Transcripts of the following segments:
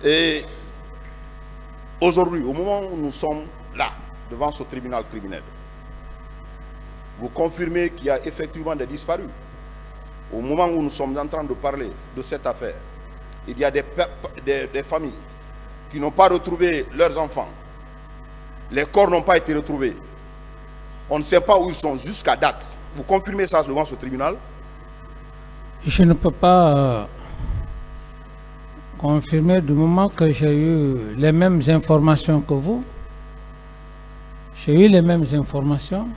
Et aujourd'hui, au moment où nous sommes là, devant ce tribunal criminel, vous confirmez qu'il y a effectivement des disparus. Au moment où nous sommes en train de parler de cette affaire, il y a des familles qui n'ont pas retrouvé leurs enfants. Les corps n'ont pas été retrouvés. On ne sait pas où ils sont jusqu'à date. Vous confirmez ça devant ce tribunal? Je ne peux pas confirmer du moment que j'ai eu les mêmes informations que vous. J'ai eu les mêmes informations.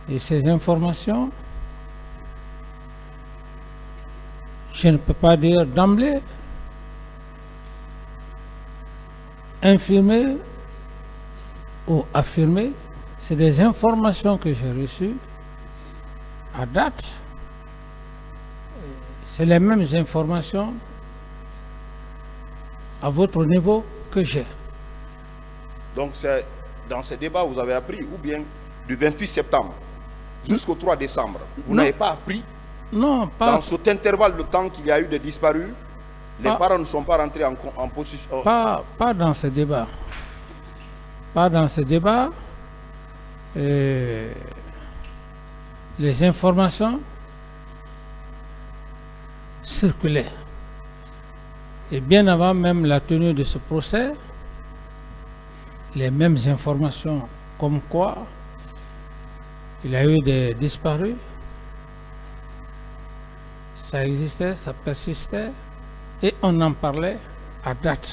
Et ces informations, je ne peux pas dire d'emblée, infirmer ou affirmer. C'est des informations que j'ai reçues à date. C'est les mêmes informations à votre niveau que j'ai. Donc c'est dans ces débats vous avez appris, ou bien du 28 septembre jusqu'au 3 décembre, vous n'avez pas appris? Non, pas dans cet intervalle de temps qu'il y a eu des disparus, les parents ne sont pas rentrés en position. Pas dans ce débat. Pas dans ce débat. Les informations circulaient. Et bien avant même la tenue de ce procès, les mêmes informations comme quoi il y a eu des disparus, ça existait, ça persistait, et on en parlait à date.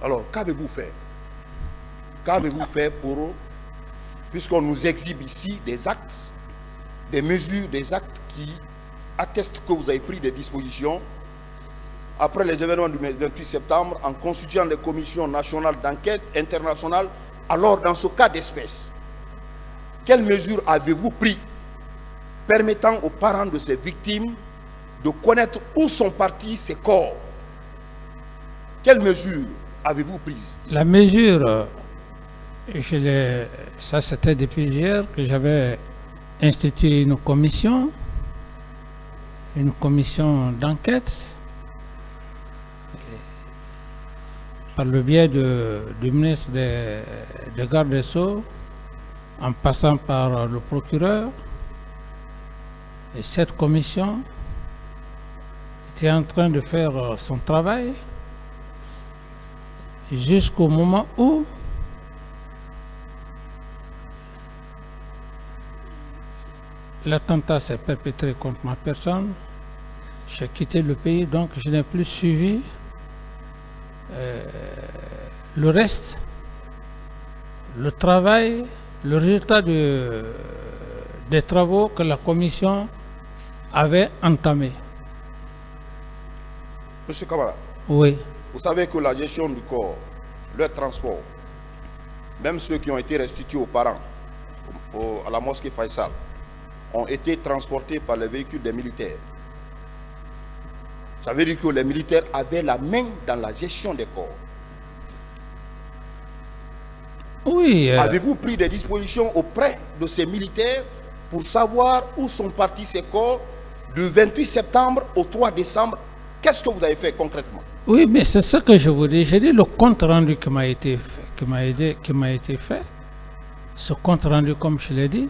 Alors, qu'avez-vous fait? Qu'avez-vous fait pour, puisqu'on nous exhibe ici des actes, des mesures, des actes qui attestent que vous avez pris des dispositions après les événements du 28 septembre en constituant des commissions nationales d'enquête internationales? Alors, dans ce cas d'espèce, quelles mesures avez-vous pris permettant aux parents de ces victimes de connaître où sont partis ces corps? Quelles mesures avez-vous prises? La mesure, ça c'était depuis hier que j'avais institué une commission d'enquête par le biais du ministre des Gardes des Sceaux, en passant par le procureur. Et cette commission était en train de faire son travail jusqu'au moment où l'attentat s'est perpétré contre ma personne. J'ai quitté le pays, donc je n'ai plus suivi le reste, le travail, le résultat des travaux que la commission avait entamés. Monsieur Kamara, oui. Vous savez que la gestion du corps, leur transport, même ceux qui ont été restitués aux parents à la mosquée Faisal, ont été transportés par les véhicules des militaires. Ça veut dire que les militaires avaient la main dans la gestion des corps. Oui. Avez-vous pris des dispositions auprès de ces militaires pour savoir où sont partis ces corps du 28 septembre au 3 décembre? Qu'est-ce que vous avez fait concrètement? Oui, mais c'est ce que je vous dis. J'ai dit le compte rendu qui m'a été fait. Ce compte rendu, comme je l'ai dit,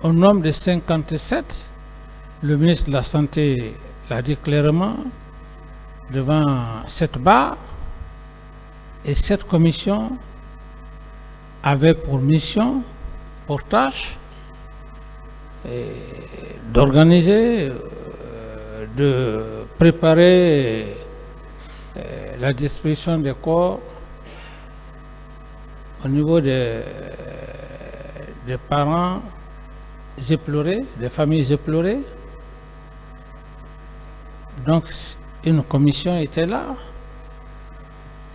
au nombre de 57, le ministre de la Santé l'a dit clairement devant cette barre. Et cette commission avait pour mission, pour tâche, d'organiser, de préparer la distribution des corps au niveau des parents éplorés, des familles éplorées. Donc, une commission était là.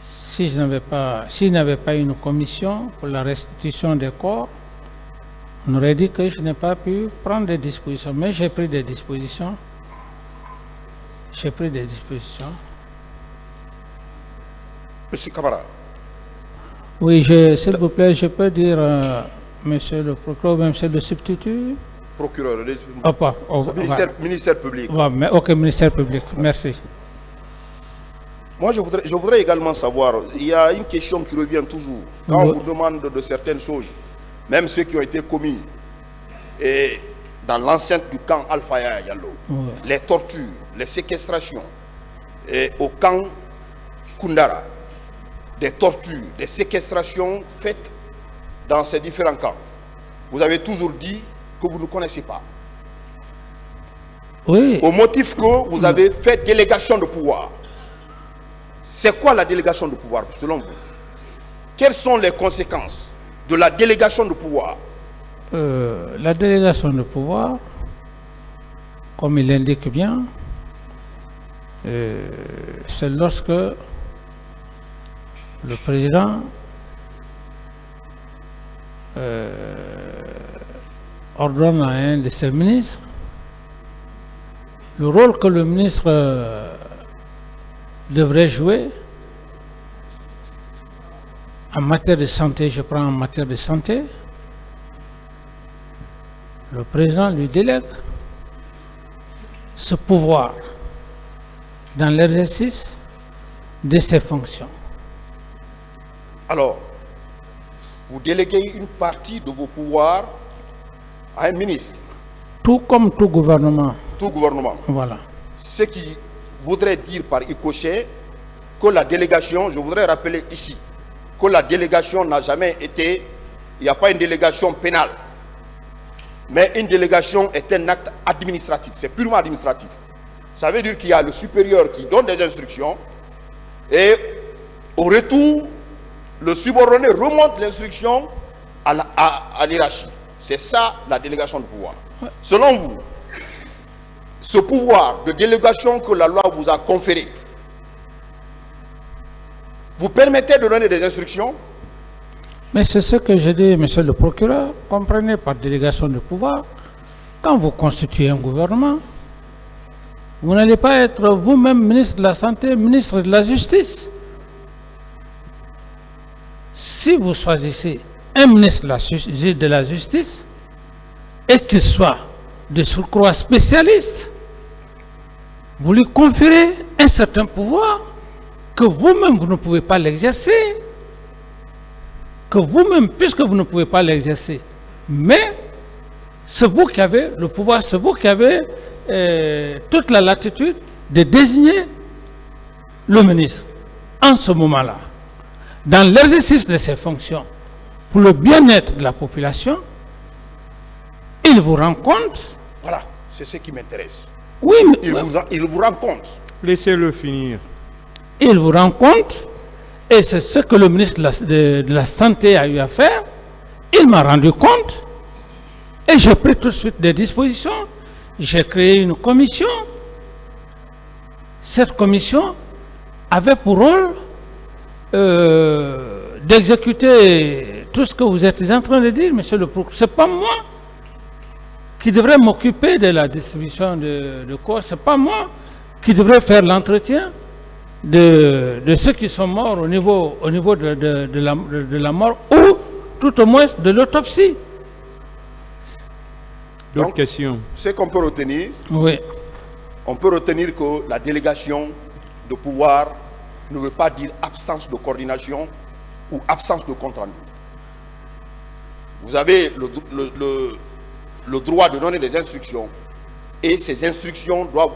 S'il n'y avait pas une commission pour la restitution des corps, on aurait dit que je n'ai pas pu prendre des dispositions. Mais j'ai pris des dispositions. Monsieur Kamara. Oui, s'il vous plaît, je peux dire, monsieur le procureur, monsieur le substitut, procureur, ministère public. Mais ok, ministère public, merci. Moi, je voudrais également savoir, il y a une question qui revient toujours. Quand on vous demande de certaines choses, même ceux qui ont été commis et dans l'enceinte du camp Alpha Yallo, les tortures, les séquestrations, et au camp Kundara, des tortures, des séquestrations faites dans ces différents camps. Vous avez toujours dit que vous ne connaissez pas. Oui. Au motif que vous avez fait délégation de pouvoir. C'est quoi la délégation de pouvoir selon vous? Quelles sont les conséquences de la délégation de pouvoir? La délégation de pouvoir, comme il l'indique bien, c'est lorsque le président ordonne à un de ses ministres le rôle que le ministre devrait jouer en matière de santé. Je prends en matière de santé, le président lui délègue ce pouvoir dans l'exercice de ses fonctions. Alors, vous déléguez une partie de vos pouvoirs à un ministre. Tout comme tout gouvernement. Tout gouvernement. Voilà. Ce qui voudrait dire par ricochet que la délégation, je voudrais rappeler ici, que la délégation n'a jamais été, il n'y a pas une délégation pénale, mais une délégation est un acte administratif, c'est purement administratif. Ça veut dire qu'il y a le supérieur qui donne des instructions et au retour, le subordonné remonte l'instruction à l'hiérarchie. C'est ça la délégation de pouvoir. Selon vous, ce pouvoir de délégation que la loi vous a conféré, vous permettez de donner des instructions? Mais c'est ce que je dis, monsieur le procureur. Comprenez par délégation de pouvoir, quand vous constituez un gouvernement, vous n'allez pas être vous-même ministre de la Santé, ministre de la Justice. Si vous choisissez un ministre de la Justice et qu'il soit de surcroît spécialiste, vous lui conférez un certain pouvoir que vous-même vous ne pouvez pas l'exercer, que vous-même, puisque vous ne pouvez pas l'exercer, mais c'est vous qui avez le pouvoir, c'est vous qui avez toute la latitude de désigner le ministre en ce moment-là, dans l'exercice de ses fonctions, pour le bien-être de la population. Il vous rend compte. Voilà, c'est ce qui m'intéresse. Oui, mais il vous rend compte. Laissez-le finir. Il vous rend compte, et c'est ce que le ministre de la Santé a eu à faire. Il m'a rendu compte, et j'ai pris tout de suite des dispositions. J'ai créé une commission. Cette commission avait pour rôle d'exécuter tout ce que vous êtes en train de dire, monsieur le procureur. Ce n'est pas moi qui devrais m'occuper de la distribution de corps. Ce n'est pas moi qui devrais faire l'entretien de ceux qui sont morts au niveau de la mort, ou tout au moins de l'autopsie. D'autres questions? Ce qu'on peut retenir, Oui. on peut retenir que la délégation de pouvoir ne veut pas dire absence de coordination ou absence de compte rendu. Vous avez le droit de donner des instructions et ces instructions doivent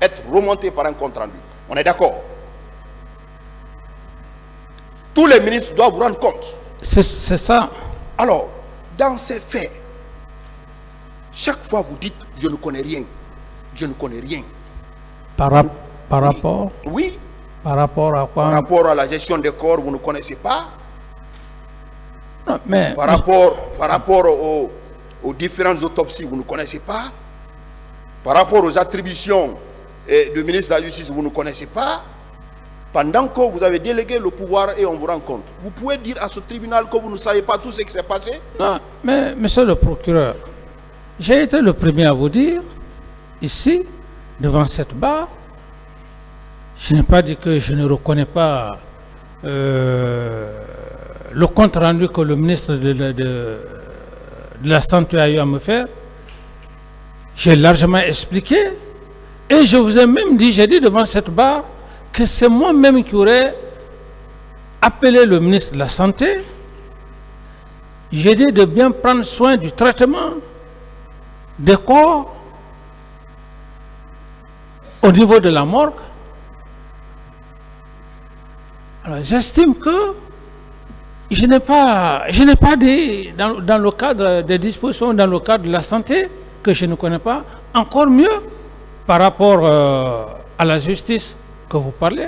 être remontées par un compte rendu. On est d'accord? Tous les ministres doivent vous rendre compte. C'est ça. Alors, dans ces faits, chaque fois vous dites je ne connais rien, je ne connais rien. Par rapport? Oui. Par rapport à quoi? Par rapport à la gestion des corps, vous ne connaissez pas. Non, mais, Par rapport aux différentes autopsies, vous ne connaissez pas. Par rapport aux attributions du ministre de la Justice, vous ne connaissez pas. Pendant que vous avez délégué le pouvoir et on vous rend compte. Vous pouvez dire à ce tribunal que vous ne savez pas tout ce qui s'est passé? non, mais monsieur le procureur, j'ai été le premier à vous dire, ici, devant cette barre, je n'ai pas dit que je ne reconnais pas le compte rendu que le ministre de de la santé a eu à me faire, j'ai largement expliqué. Et je vous ai même dit, j'ai dit devant cette barre, que c'est moi-même qui aurais appelé le ministre de la Santé. J'ai dit de bien prendre soin du traitement des corps au niveau de la morgue. Alors j'estime que je n'ai pas dit dans le cadre des dispositions, dans le cadre de la santé, que je ne connais pas, encore mieux par rapport à la justice que vous parlez.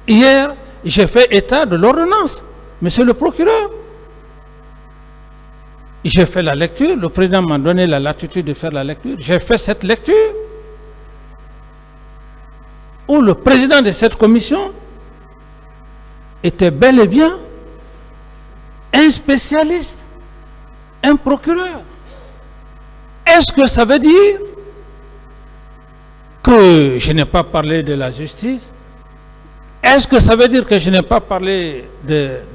Hier, j'ai fait état de l'ordonnance, monsieur le procureur. J'ai fait la lecture, le président m'a donné la latitude de faire la lecture. J'ai fait cette lecture où le président de cette commission était bel et bien un spécialiste, un procureur. Est-ce que ça veut dire que je n'ai pas parlé de la justice? Est-ce que ça veut dire que je n'ai pas parlé de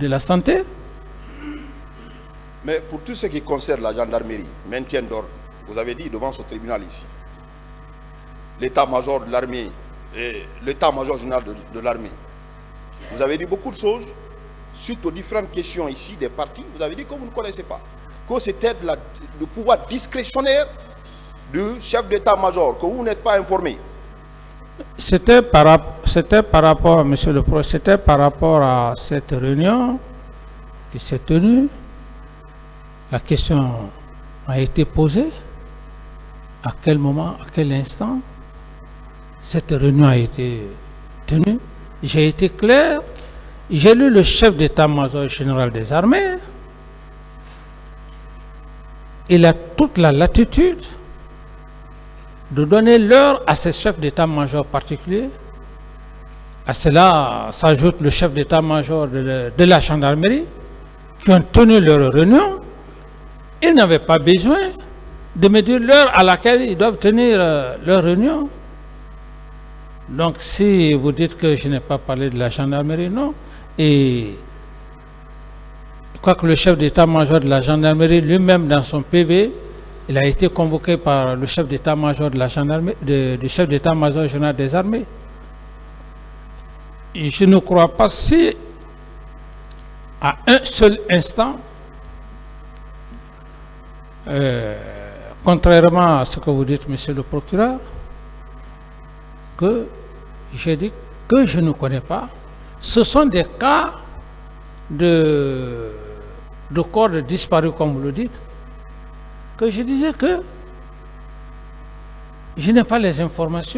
la santé? Mais pour tout ce qui concerne la gendarmerie, maintien d'ordre, vous avez dit devant ce tribunal ici, l'état-major de l'armée et l'état-major général de l'armée, vous avez dit beaucoup de choses suite aux différentes questions ici des partis. Vous avez dit que vous ne connaissez pas, que c'était le pouvoir discrétionnaire du chef d'état-major, que vous n'êtes pas informé. C'était par rapport, monsieur le Président, c'était par rapport à cette réunion qui s'est tenue. La question a été posée. À quel moment, à quel instant cette réunion a été tenue? J'ai été clair. J'ai lu le chef d'état-major général des armées. Il a toute la latitude de donner l'heure à ces chefs d'état-major particuliers. À cela s'ajoute le chef d'état-major de la gendarmerie qui ont tenu leur réunion. Ils n'avaient pas besoin de me dire l'heure à laquelle ils doivent tenir leur réunion. Donc si vous dites que je n'ai pas parlé de la gendarmerie, non. Et je crois que le chef d'état-major de la gendarmerie lui-même dans son PV, il a été convoqué par le chef d'état-major de la gendarmerie, du chef d'état-major général des armées. Et je ne crois pas si à un seul instant, contrairement à ce que vous dites, monsieur le procureur, que j'ai dit que je ne connais pas. Ce sont des cas de corps disparus, comme vous le dites, que je disais que je n'ai pas les informations.